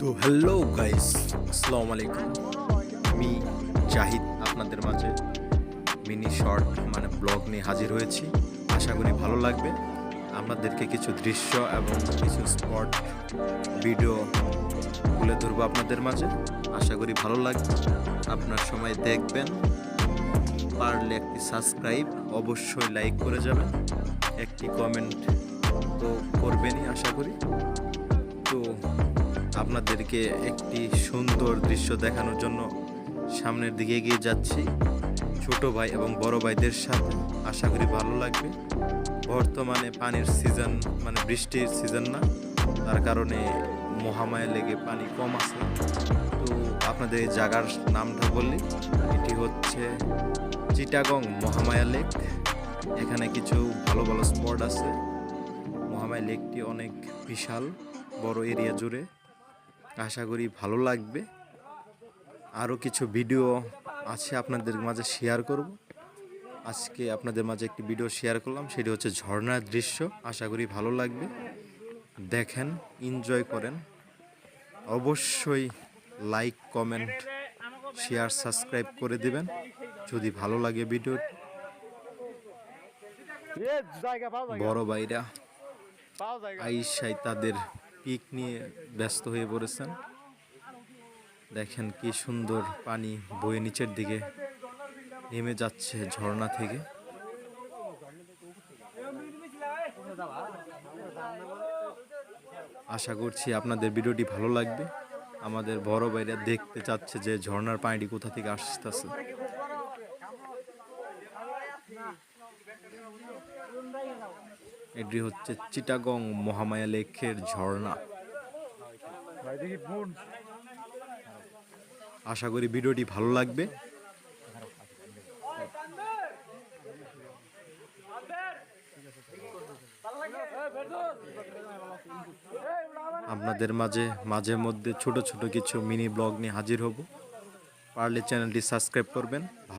তো hello guys, আসসালামু আলাইকুম। আমি জাহিদ আপনাদের মাঝে মিনি শর্ট ব্লগ নিয়ে হাজির হয়েছি। আশা করি ভালো লাগবে। আপনাদেরকে কিছু দৃশ্য এবং কিছু স্পট ভিডিও তুলে ধরবো আপনাদের মাঝে। আশা করি ভালো লাগবে। আপনার সময় দেখবেন, পারলে একটি সাবস্ক্রাইব, অবশ্যই লাইক করে যাবেন, একটি কমেন্ট তো করবেনই আশা করি। তো আপনাদেরকে একটি সুন্দর দৃশ্য দেখানোর জন্য সামনের দিকে এগিয়ে যাচ্ছি ছোট ভাই এবং বড় ভাইদের সাথে। আশা করি ভালো লাগবে। বর্তমানে পানির সিজন বৃষ্টির সিজন না, তার কারণে মহামায়া লেগে পানি কম আছে। তো আপনাদের এই জায়গার নামটা বললি, এটি হচ্ছে চিটাগং মহামায়া লেক। এখানে কিছু ভালো ভালো স্পট আছে। মহামায়া লেকটি অনেক বিশাল বড় এরিয়া জুড়ে। আশা করি ভালো লাগবে। আরও কিছু ভিডিও আছে আপনাদের মাঝে শেয়ার করব। আজকে আপনাদের মাঝে একটি ভিডিও শেয়ার করলাম, সেটি হচ্ছে ঝর্ণার দৃশ্য। আশা করি ভালো লাগবে। দেখেন, এনজয় করেন। অবশ্যই লাইক, কমেন্ট, শেয়ার, সাবস্ক্রাইব করে দিবেন যদি ভালো লাগে ভিডিও। বড় ভাইরা আইসাই তাদের পিক নিয়ে ব্যস্ত হয়ে পড়েছেন। দেখেন কি সুন্দর পানি বয়ে নিচের দিকে নেমে যাচ্ছে ঝর্ণা থেকে। আশা করছি আপনাদের ভিডিওটি ভালো লাগবে। আমাদের বড় ভাইরা দেখতে চাচ্ছে যে ঝর্ণার পানিটি কোথা থেকে আসতেছে। এটি হচ্ছে চিটাগং মহামায়া লেকের ঝর্ণা। আশা করি ভিডিওটি ভালো লাগবে। আপনাদের মাঝে মাঝে মধ্যে ছোট ছোট কিছু মিনি ব্লগ নিয়ে হাজির হব। পারলে চ্যানেলটি সাবস্ক্রাইব করবেন।